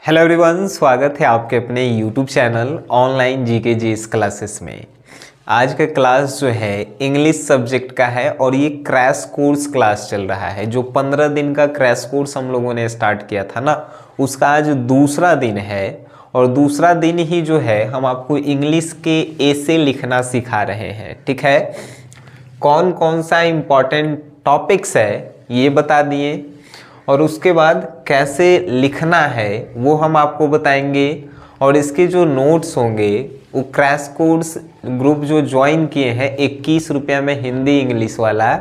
Hello everyone, स्वागत है आपके अपने YouTube channel online GK GS classes में। आज का क्लास जो है इंग्लिश सब्जेक्ट का है और ये क्रैश कोर्स क्लास चल रहा है। जो 15 दिन का क्रैश कोर्स हम लोगों ने स्टार्ट किया था ना, उसका आज दूसरा दिन है और दूसरा दिन ही जो है हम आपको इंग्लिश के ऐसे लिखना सिखा रहे हैं। ठीक है, कौन कौन सा इम्पॉर्टेंट टॉपिक्स है ये बता दिए और उसके बाद कैसे लिखना है वो हम आपको बताएंगे। और इसके जो नोट्स होंगे वो क्रैश कोर्स ग्रुप जो ज्वाइन किए हैं 21 रुपया में हिंदी इंग्लिश वाला,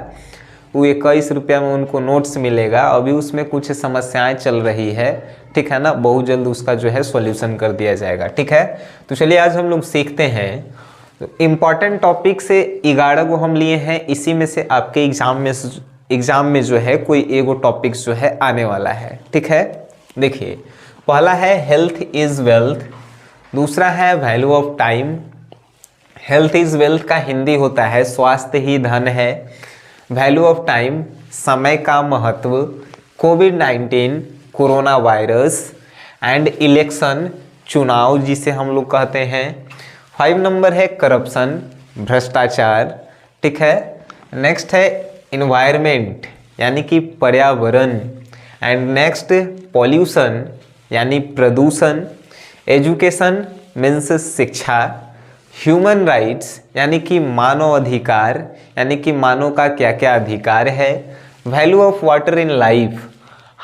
वो 21 रुपया में उनको नोट्स मिलेगा। अभी उसमें कुछ समस्याएं चल रही है, ठीक है ना, बहुत जल्द उसका जो है सॉल्यूशन कर दिया जाएगा। ठीक है, तो चलिए आज हम लोग सीखते हैं। तो इम्पॉर्टेंट टॉपिक से 11 को हम लिए हैं, इसी में से आपके एग्जाम में जो है कोई एगो टॉपिक्स जो है आने वाला है। ठीक है, देखिए पहला है हेल्थ इज वेल्थ, दूसरा है value of time. Health is wealth का हिंदी होता है स्वास्थ्य ही धन है। वैल्यू ऑफ टाइम समय का महत्व, कोविड-19 कोरोना वायरस एंड इलेक्शन चुनाव जिसे हम लोग कहते हैं। 5 नंबर है करप्शन भ्रष्टाचार। ठीक है, नेक्स्ट है इन्वायरमेंट यानी कि पर्यावरण एंड नेक्स्ट पॉल्यूशन यानी प्रदूषण। एजुकेशन मीन्स शिक्षा। ह्यूमन राइट्स यानी कि मानव अधिकार यानी कि मानव का क्या क्या अधिकार है। Value of water in life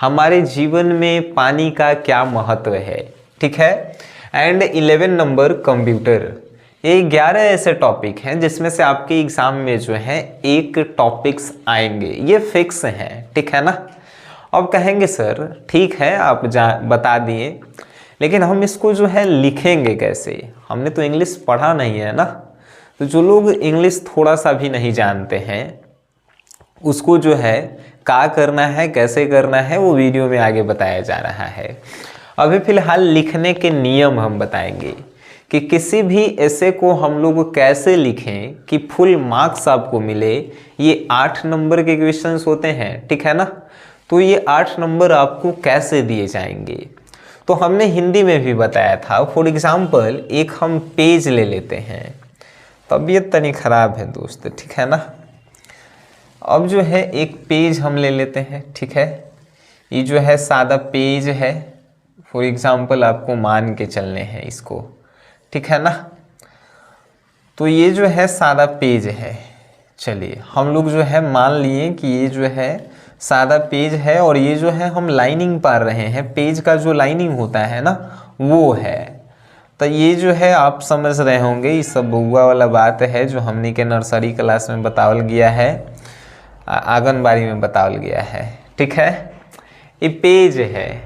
हमारे जीवन में पानी का क्या महत्व है। ठीक है, एंड 11 नंबर कंप्यूटर। ये 11 ऐसे टॉपिक हैं जिसमें से आपके एग्जाम में जो है एक टॉपिक्स आएंगे, ये फिक्स हैं। ठीक है ना। अब कहेंगे सर ठीक है आप बता दिए, लेकिन हम इसको जो है लिखेंगे कैसे? हमने तो इंग्लिश पढ़ा नहीं है ना। तो जो लोग इंग्लिश थोड़ा सा भी नहीं जानते हैं उसको जो है क्या करना है, कैसे करना है, वो वीडियो में आगे बताया जा रहा है। अभी फिलहाल लिखने के नियम हम बताएंगे कि किसी भी ऐसे को हम लोग कैसे लिखें कि फुल मार्क्स आपको मिले। ये 8 नंबर के क्वेश्चंस होते हैं, ठीक है ना। तो ये 8 नंबर आपको कैसे दिए जाएंगे तो हमने हिंदी में भी बताया था। फॉर एग्जाम्पल एक हम पेज ले लेते हैं, तबीयत तनी खराब है दोस्त, ठीक है ना। अब जो है एक पेज हम ले लेते हैं, ठीक है। ये जो है सादा पेज है, फॉर एग्जाम्पल आपको मान के चलने हैं इसको, ठीक है ना। तो ये जो है सादा पेज है। चलिए हम लोग जो है मान लिए कि ये जो है सादा पेज है और ये जो है हम लाइनिंग पार रहे हैं। पेज का जो लाइनिंग होता है ना वो है। तो ये जो है आप समझ रहे होंगे, ये सब बुआ वाला बात है जो हमने के नर्सरी क्लास में बतावल गया है, आंगनबाड़ी में बतावल गया है। ठीक है, ये पेज है।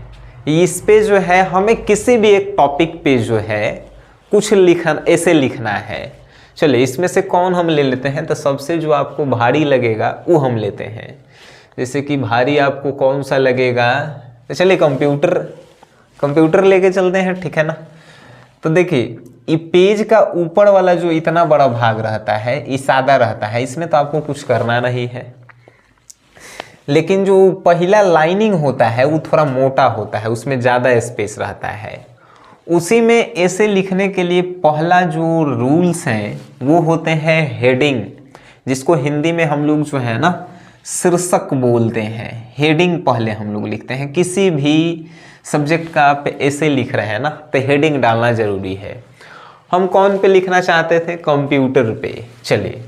इस पे जो है हमें किसी भी एक टॉपिक पे जो है कुछ लिखना, ऐसे लिखना है। चलिए इसमें से कौन हम ले लेते हैं, तो सबसे जो आपको भारी लगेगा वो हम लेते हैं। जैसे कि भारी आपको कौन सा लगेगा, तो चलिए कंप्यूटर लेके चलते हैं, ठीक है ना। तो देखिए ये पेज का ऊपर वाला जो इतना बड़ा भाग रहता है ये सादा रहता है, इसमें तो आपको कुछ करना नहीं है। लेकिन जो पहला लाइनिंग होता है वो थोड़ा मोटा होता है, उसमें ज़्यादा स्पेस रहता है। उसी में ऐसे लिखने के लिए पहला जो रूल्स हैं वो होते हैं हेडिंग, जिसको हिंदी में हम लोग जो है ना शीर्षक बोलते हैं। हेडिंग पहले हम लोग लिखते हैं। किसी भी सब्जेक्ट का आप ऐसे लिख रहे हैं ना तो हेडिंग डालना जरूरी है। हम कौन पे लिखना चाहते थे, कंप्यूटर पे। चलिए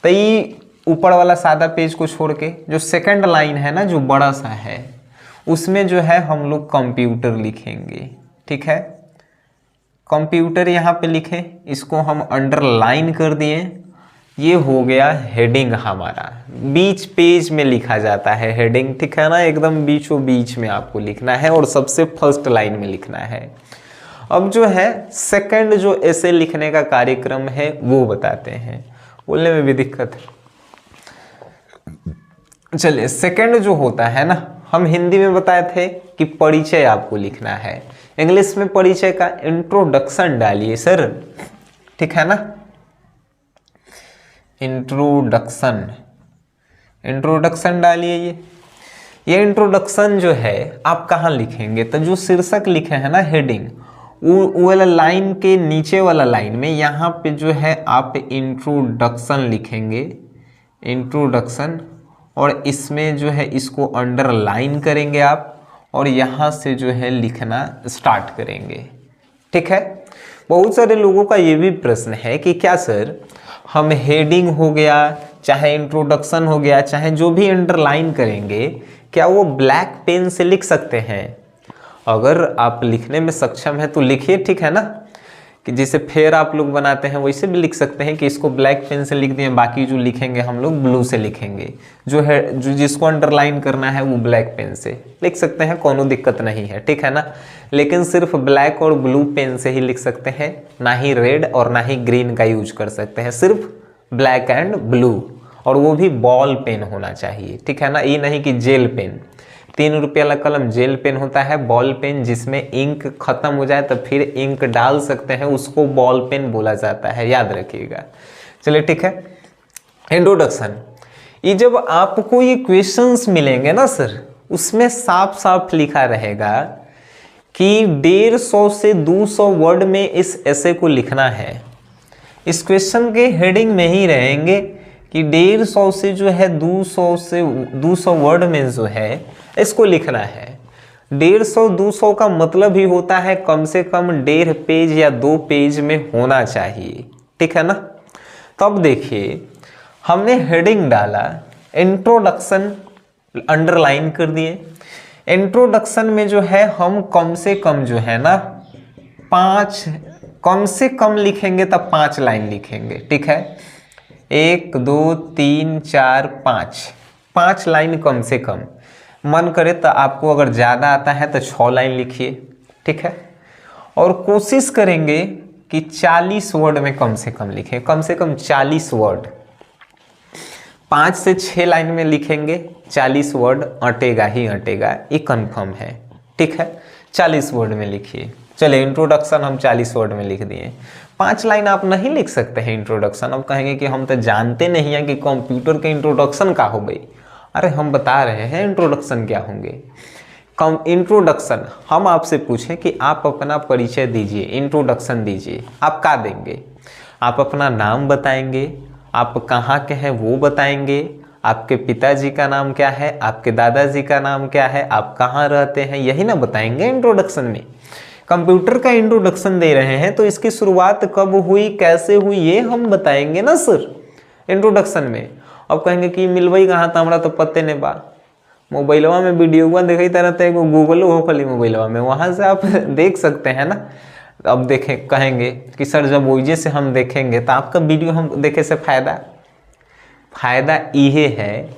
तो ये ऊपर वाला सादा पेज को छोड़ के जो सेकंड लाइन है ना जो बड़ा सा है उसमें जो है हम लोग कंप्यूटर लिखेंगे। ठीक है, कंप्यूटर यहाँ पे लिखें, इसको हम अंडरलाइन कर दिए। ये हो गया हेडिंग हमारा। बीच पेज में लिखा जाता है हेडिंग, ठीक है ना, एकदम बीचों बीच में आपको लिखना है और सबसे फर्स्ट लाइन में लिखना है। अब जो है सेकंड जो ऐसे लिखने का कार्यक्रम है वो बताते हैं, बोलने में भी दिक्कत है। चलिए सेकंड जो होता है ना, हम हिंदी में बताए थे कि परिचय आपको लिखना है। इंग्लिश में परिचय का इंट्रोडक्शन डालिए सर, ठीक है ना। इंट्रोडक्शन डालिए ये। ये इंट्रोडक्शन जो है आप कहाँ लिखेंगे, तो जो शीर्षक लिखे हैं ना हेडिंग, वो वाला लाइन के नीचे वाला लाइन में यहाँ पे जो है आप इंट्रोडक्शन लिखेंगे, इंट्रोडक्शन, और इसमें जो है इसको अंडरलाइन करेंगे आप, और यहाँ से जो है लिखना स्टार्ट करेंगे। ठीक है। बहुत सारे लोगों का ये भी प्रश्न है कि क्या सर हम हेडिंग हो गया, चाहे इंट्रोडक्शन हो गया, चाहे जो भी अंडरलाइन करेंगे, क्या वो ब्लैक पेन से लिख सकते हैं? अगर आप लिखने में सक्षम है तो लिखिए, ठीक है ना, कि जैसे फेयर आप लोग बनाते हैं वैसे भी लिख सकते हैं कि इसको ब्लैक पेन से लिख दिए, बाकी जो लिखेंगे हम लोग ब्लू से लिखेंगे, जो है जो जिसको अंडरलाइन करना है वो ब्लैक पेन से लिख सकते हैं, कोनो दिक्कत नहीं है, ठीक है ना। लेकिन सिर्फ ब्लैक और ब्लू पेन से ही लिख सकते हैं, ना ही रेड और ना ही ग्रीन का यूज कर सकते हैं, सिर्फ ब्लैक एंड ब्लू, और वो भी बॉल पेन होना चाहिए, ठीक है ना। ये नहीं कि जेल पेन, 3 रुपये वाला कलम जेल पेन होता है, बॉल पेन जिसमें इंक खत्म हो जाए तो फिर इंक डाल सकते हैं, उसको बॉल पेन बोला जाता है, याद रखिएगा। चलिए ठीक है। इंट्रोडक्शन, ये जब आपको ये क्वेश्चंस मिलेंगे ना सर, उसमें साफ साफ लिखा रहेगा कि 150 से 200 वर्ड में इस ऐसे को लिखना है। इस क्वेश्चन के हेडिंग में ही रहेंगे कि 150 से जो है 200 वर्ड में जो है इसको लिखना है। 150-200 का मतलब ही होता है कम से कम 1.5 पेज या 2 पेज में होना चाहिए, ठीक है ना। तब देखिए हमने हेडिंग डाला, इंट्रोडक्शन अंडरलाइन कर दिए। इंट्रोडक्शन में जो है हम कम से कम जो है ना 5, कम से कम लिखेंगे तब 5 लाइन लिखेंगे, ठीक है। 1 2 3 4 5 लाइन कम से कम। मन करे तो आपको अगर ज़्यादा आता है तो 6 लाइन लिखिए, ठीक है। और कोशिश करेंगे कि 40 वर्ड में कम से कम लिखें, कम से कम 40 वर्ड। 5 से 6 लाइन में लिखेंगे, 40 वर्ड अटेगा ही अटेगा, ये कन्फर्म है, ठीक है। 40 वर्ड में लिखिए। चलिए इंट्रोडक्शन हम 40 वर्ड में लिख दिए। 5 लाइन आप नहीं लिख सकते हैं इंट्रोडक्शन। अब कहेंगे कि हम तो जानते नहीं हैं कि कंप्यूटर के इंट्रोडक्शन का हो गई। अरे हम बता रहे हैं इंट्रोडक्शन क्या होंगे। इंट्रोडक्शन, हम आपसे पूछें कि आप अपना परिचय दीजिए, इंट्रोडक्शन दीजिए, आप क्या देंगे? आप अपना नाम बताएंगे, आप कहाँ के हैं वो बताएंगे, आपके पिताजी का नाम क्या है, आपके दादाजी का नाम क्या है, आप कहाँ रहते हैं, यही ना बताएंगे इंट्रोडक्शन में। कंप्यूटर का इंट्रोडक्शन दे रहे हैं तो इसकी शुरुआत कब हुई, कैसे हुई, ये हम बताएंगे ना सर इंट्रोडक्शन में। अब कहेंगे कि मिलवई कहाँ था, हमारा तो पते नहीं बा, मोबाइलवा में वीडियो देखते रहते हैं, गूगल हो खाली मोबाइलवा में, वहाँ से आप देख सकते हैं ना। अब देखें, कहेंगे कि सर जब वजह से हम देखेंगे तो आपका वीडियो हम देखे से फ़ायदा ये है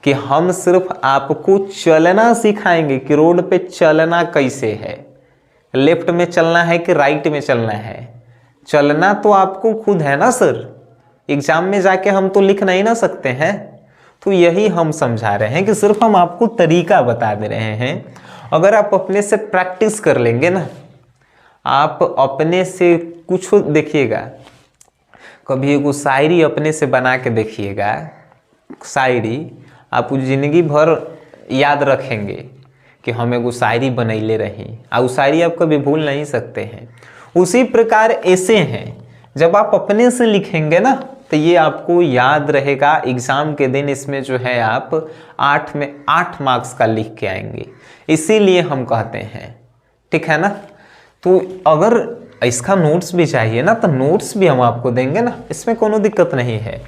कि हम सिर्फ आपको चलना सिखाएंगे कि रोड पे चलना कैसे है, लेफ्ट में चलना है कि राइट में चलना है। चलना तो आपको खुद है ना सर, एग्जाम में जाके हम तो लिख नहीं ना सकते हैं। तो यही हम समझा रहे हैं कि सिर्फ हम आपको तरीका बता दे रहे हैं। अगर आप अपने से प्रैक्टिस कर लेंगे ना, आप अपने से कुछ देखिएगा, कभी एगो शायरी अपने से बना के देखिएगा, शायरी आप जिंदगी भर याद रखेंगे कि हम एगो शायरी बनैले रही, और शायरी आप कभी भूल नहीं सकते हैं। उसी प्रकार ऐसे हैं, जब आप अपने से लिखेंगे ना तो ये आपको याद रहेगा। एग्ज़ाम के दिन इसमें जो है आप 8 में 8 मार्क्स का लिख के आएंगे, इसीलिए हम कहते हैं, ठीक है ना। तो अगर इसका नोट्स भी चाहिए ना तो नोट्स भी हम आपको देंगे ना, इसमें कोनो दिक्कत नहीं है।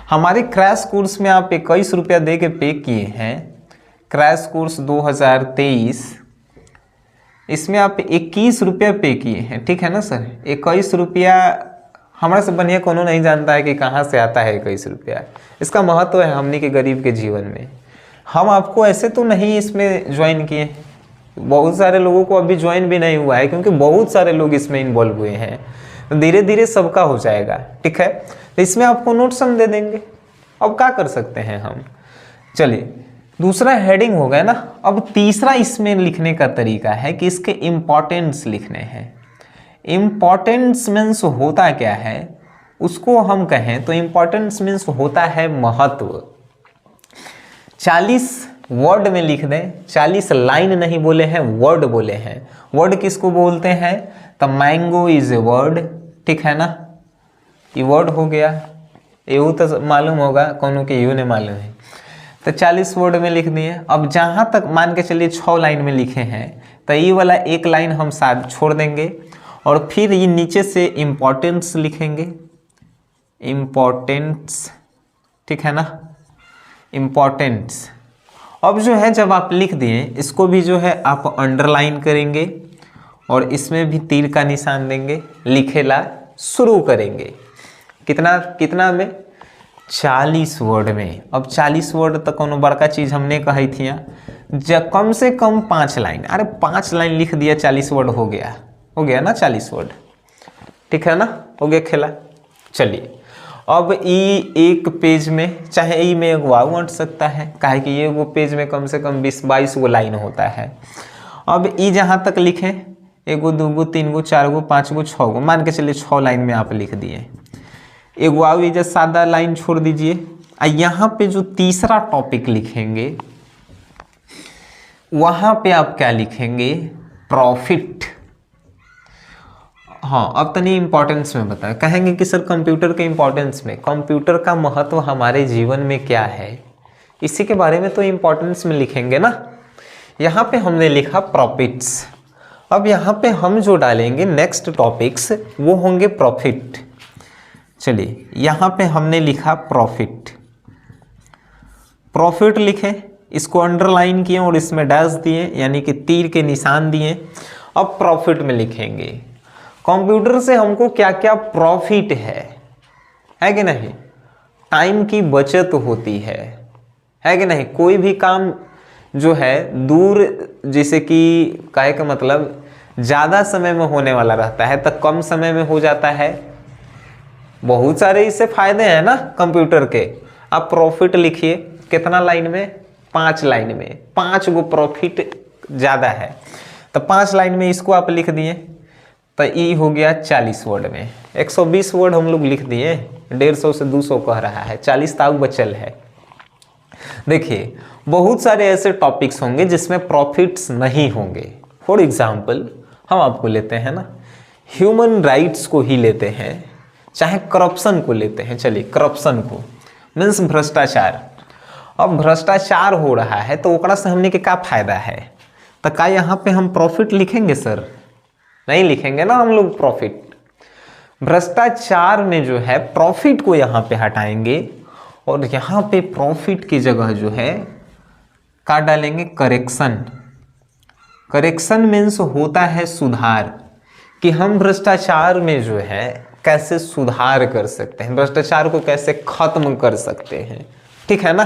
हमारे क्रैश कोर्स में आप 21 रुपया दे के पे किए हैं, क्रैश कोर्स 2023, इसमें आप 21 रुपया पे किए हैं, ठीक है ना सर। 21 रुपया हमारे से बढ़िया कोनो नहीं जानता है कि कहाँ से आता है 21 रुपया। इसका महत्व है हमने के गरीब के जीवन में। हम आपको ऐसे तो नहीं इसमें ज्वाइन किए, बहुत सारे लोगों को अभी ज्वाइन भी नहीं हुआ है, क्योंकि बहुत सारे लोग इसमें इन्वॉल्व हुए हैं। तो धीरे धीरे सबका हो जाएगा, ठीक है। तो इसमें आपको नोट्स हम दे देंगे। अब क्या कर सकते हैं हम, चलिए दूसरा हेडिंग हो गया ना। अब तीसरा इसमें लिखने का तरीका है कि इसके इम्पॉर्टेंस लिखने हैं। इम्पॉर्टेंस मीन्स होता क्या है, उसको हम कहें तो इम्पॉर्टेंस मीन्स होता है महत्व। 40 वर्ड में लिख दें, 40 लाइन नहीं बोले हैं, वर्ड बोले हैं। वर्ड किसको बोलते हैं? तो मैंगो इज ए वर्ड, ठीक है ना, ये वर्ड हो गया। यू तो मालूम होगा, कौनों के यू ने मालूम है। तो 40 वर्ड में लिख दिए। अब जहाँ तक मान के चलिए 6 लाइन में लिखे हैं, तो ये वाला एक लाइन हम साथ छोड़ देंगे और फिर ये नीचे से इम्पोर्टेंस लिखेंगे, इम्पोर्टेंस, ठीक है ना, इम्पोर्टेंस। अब जो है जब आप लिख दिए, इसको भी जो है आप अंडरलाइन करेंगे और इसमें भी तीर का निशान देंगे, लिखेला शुरू करेंगे। कितना कितना में? 40 वर्ड में। अब 40 वर्ड तक कोनो बड़का चीज़ हमने कही थी, जब कम से कम 5 लाइन, अरे 5 लाइन लिख दिया, 40 वर्ड हो गया ना 40 वर्ड, ठीक है ना, हो गया खेला। चलिए अब ई एक पेज में, चाहे ई में एक वाव अट सकता है, काहे कि ये वो पेज में कम से कम 20-22 वो लाइन होता है। अब ई जहाँ तक लिखें, 1 2 3 4 5 6, मान के चलिए 6 लाइन में आप लिख दिए। एक वाव इधर सादा लाइन छोड़ दीजिए। यहाँ पे जो तीसरा टॉपिक लिखेंगे, वहाँ पे आप क्या लिखेंगे? प्रॉफिट। हाँ, अब तनी इंपॉर्टेंस में बताएं। कहेंगे कि सर कंप्यूटर के इंपॉर्टेंस में, कंप्यूटर का महत्व हमारे जीवन में क्या है, इसी के बारे में तो इंपॉर्टेंस में लिखेंगे ना। यहाँ पे हमने लिखा प्रॉफिट्स। अब यहाँ पे हम जो डालेंगे नेक्स्ट टॉपिक्स, वो होंगे प्रॉफिट। चलिए यहाँ पे हमने लिखा प्रॉफिट। प्रॉफिट लिखे, इसको अंडरलाइन किए और इसमें डैश दिए, यानी कि तीर के निशान दिए। अब प्रॉफिट में लिखेंगे कंप्यूटर से हमको क्या क्या प्रॉफिट है कि नहीं? टाइम की बचत होती है कि नहीं? कोई भी काम जो है दूर, जैसे कि कहे का मतलब ज़्यादा समय में होने वाला रहता है, तो कम समय में हो जाता है। बहुत सारे इससे फायदे हैं ना कंप्यूटर के। आप प्रॉफिट लिखिए, कितना लाइन में? 5 लाइन में। 5 गो प्रॉफिट ज़्यादा है, तो 5 लाइन में इसको आप लिख दिए, तो ई हो गया 40 वर्ड में। 120 वर्ड हम लोग लिख दिए, 150 से 200 कह रहा है, 40 ताऊ बचल है। देखिए बहुत सारे ऐसे टॉपिक्स होंगे जिसमें प्रॉफिट्स नहीं होंगे। फॉर एग्जाम्पल हम आपको लेते हैं ना, ह्यूमन राइट्स को ही लेते हैं, चाहे करप्शन को लेते हैं। चलिए करप्शन को मीन्स भ्रष्टाचार। अब भ्रष्टाचार हो रहा है तो ओकरा से हमने के क्या फायदा है? तो क्या यहाँ पे हम प्रॉफिट लिखेंगे सर? नहीं लिखेंगे ना हम लोग प्रॉफिट। भ्रष्टाचार में जो है प्रॉफिट को यहाँ पे हटाएंगे और यहाँ पे प्रॉफिट की जगह जो है क्या डालेंगे? करेक्शन। करेक्शन मीन्स होता है सुधार, कि हम भ्रष्टाचार में जो है कैसे सुधार कर सकते हैं, भ्रष्टाचार को कैसे खत्म कर सकते हैं, ठीक है ना।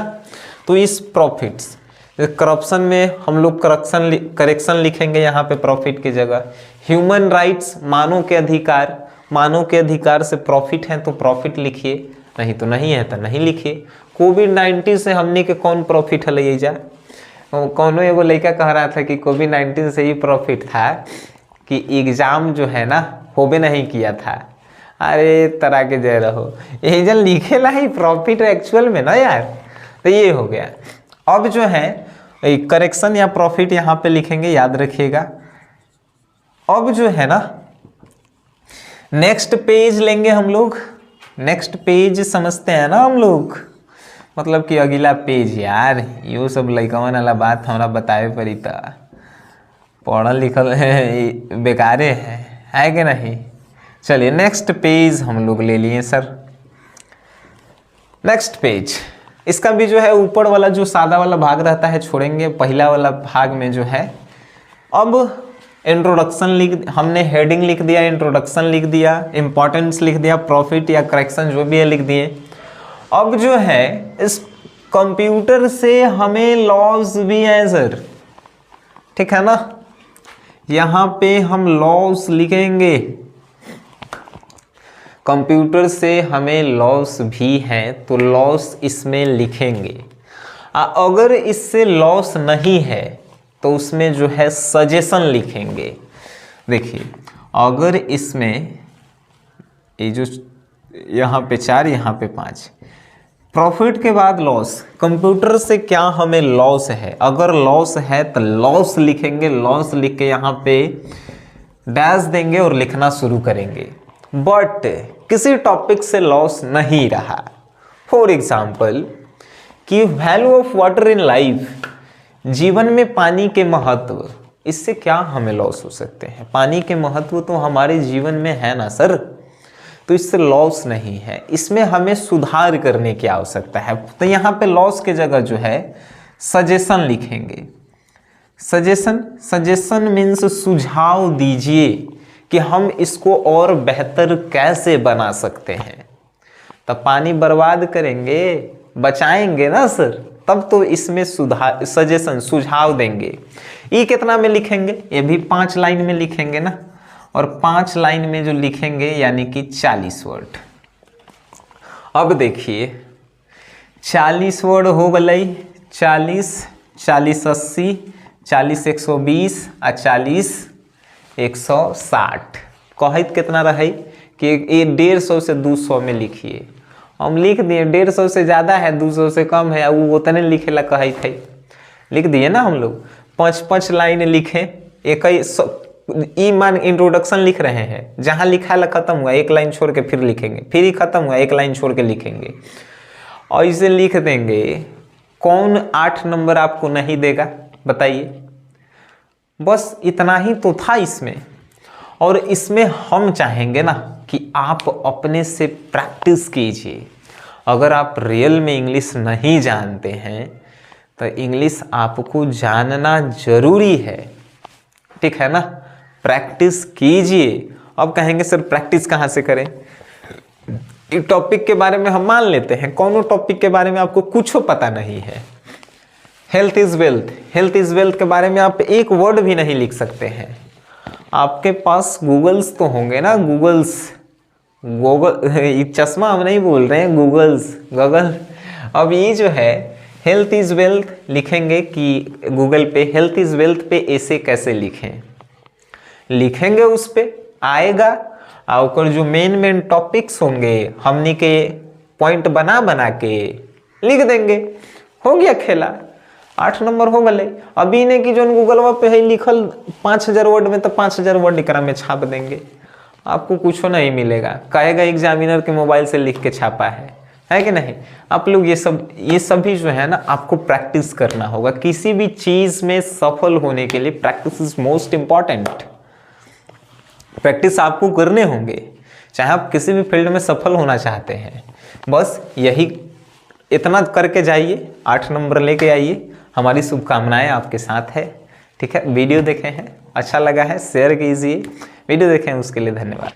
तो इस प्रॉफिट्स, करप्शन में हम लोग करेक्शन लिखेंगे यहाँ पे प्रॉफिट की जगह। ह्यूमन राइट्स, मानव के अधिकार, मानव के अधिकार से प्रॉफिट है तो प्रॉफिट लिखिए, नहीं तो नहीं है तो नहीं लिखिए। कोविड-19 से हमने के कौन प्रॉफिट है ले जा? कौनो एगो लड़का कह रहा था कि कोविड-19 से ही प्रॉफिट था कि एग्जाम जो है ना होबे नहीं किया था। अरे तरह के जय रहो, यही जन लिखेला ही प्रॉफिट एक्चुअल में ना यार। तो ये हो गया। अब जो है करेक्शन या प्रॉफिट यहाँ पे लिखेंगे, याद रखिएगा। अब जो है ना नेक्स्ट पेज लेंगे हम लोग। नेक्स्ट पेज समझते हैं ना हम लोग, मतलब कि अगला पेज। यार यो सब लइकवन वाला बात हमरा बतावे पड़ी था, पढ़ल लिखल है बेकारे है कि नहीं। चलिए नेक्स्ट पेज हम लोग ले लिए सर। नेक्स्ट पेज, इसका भी जो है ऊपर वाला जो सादा वाला भाग रहता है छोड़ेंगे। पहला वाला भाग में जो है अब इंट्रोडक्शन लिख, हमने हेडिंग लिख दिया, इंट्रोडक्शन लिख दिया, इंपॉर्टेंस लिख दिया, प्रॉफिट या करेक्शन जो भी है लिख दिए। अब जो है इस कंप्यूटर से हमें लॉज भी है सर, ठीक है ना। यहाँ पे हम लॉस लिखेंगे, कंप्यूटर से हमें लॉस भी है तो लॉस इसमें लिखेंगे। अगर इससे लॉस नहीं है तो उसमें जो है सजेशन लिखेंगे। देखिए अगर इसमें ये जो यहाँ पे 4 यहाँ पे 5, प्रॉफिट के बाद लॉस। कंप्यूटर से क्या हमें लॉस है? अगर लॉस है तो लॉस लिखेंगे, लॉस लिख के यहाँ पे डैश देंगे और लिखना शुरू करेंगे। बट किसी टॉपिक से लॉस नहीं रहा। फॉर एग्जाम्पल कि value of water in life, जीवन में पानी के महत्व, इससे क्या हमें लॉस हो सकते हैं? पानी के महत्व तो हमारे जीवन में है ना सर, तो इससे लॉस नहीं है। इसमें हमें सुधार करने की आवश्यकता है। तो यहाँ पे लॉस के जगह जो है सजेशन लिखेंगे। सजेशन मीन्स सुझाव दीजिए कि हम इसको और बेहतर कैसे बना सकते हैं। तब पानी बर्बाद करेंगे, बचाएंगे ना सर, तब तो इसमें सजेशन सुझाव देंगे। ये कितना में लिखेंगे? ये भी 5 लाइन में लिखेंगे ना, और 5 लाइन में जो लिखेंगे यानी कि 40 वर्ड। अब देखिए 40 वर्ड हो गई, 40 80 40 120 और 40 160। कहत कितना रहे कि ये 150 से 200 में लिखिए। हम लिख दिए 150 से ज़्यादा है, 200 से कम है, वो उतने लिखेला कहत है, लिख दिए ना हम लोग। 5 लाइन लिखे, एक ई मान इंट्रोडक्शन लिख रहे हैं, जहाँ लिखा है खत्म हुआ 1 लाइन छोड़ के फिर लिखेंगे, फिर ही खत्म हुआ 1 लाइन छोड़ के लिखेंगे, और इसे लिख देंगे। कौन 8 नंबर आपको नहीं देगा बताइए? बस इतना ही तो था इसमें। और इसमें हम चाहेंगे ना कि आप अपने से प्रैक्टिस कीजिए। अगर आप रियल में इंग्लिश नहीं जानते हैं तो इंग्लिश आपको जानना जरूरी है, ठीक है ना? प्रैक्टिस कीजिए। अब कहेंगे सर प्रैक्टिस कहाँ से करें? एक टॉपिक के बारे में हम मान लेते हैं, कौन टॉपिक के बारे में आपको कुछ पता नहीं है। Health is wealth, health is wealth के बारे में आप एक वर्ड भी नहीं लिख सकते हैं। आपके पास गूगल्स तो होंगे ना, गूगल चश्मा हम नहीं बोल रहे हैं, गूगल। अब ये जो है हेल्थ इज वेल्थ लिखेंगे कि गूगल पे हेल्थ इज वेल्थ पे ऐसे कैसे लिखेंगे उस पे आएगा। और जो मेन टॉपिक्स होंगे हमनी के पॉइंट बना के लिख देंगे, हो गया खेला। 8 नंबर हो गए। अभी ने कि जो गूगलवा पे है लिखल 5000 वर्ड में, तो 5000 वर्ड एकरा में छाप देंगे, आपको कुछ नहीं मिलेगा। कहेगा एग्जामिनर के मोबाइल से लिख के छापा है कि नहीं? आप लोग ये सभी जो है ना आपको प्रैक्टिस करना होगा। किसी भी चीज में सफल होने के लिए practice is most important. Practice आपको करने होंगे, चाहे आप किसी भी फील्ड में सफल होना चाहते हैं। बस यही इतना करके जाइए, 8 नंबर लेके आइए। हमारी शुभकामनाएं आपके साथ है, ठीक है? वीडियो देखे हैं, अच्छा लगा है शेयर कीजिए। वीडियो देखें उसके लिए धन्यवाद।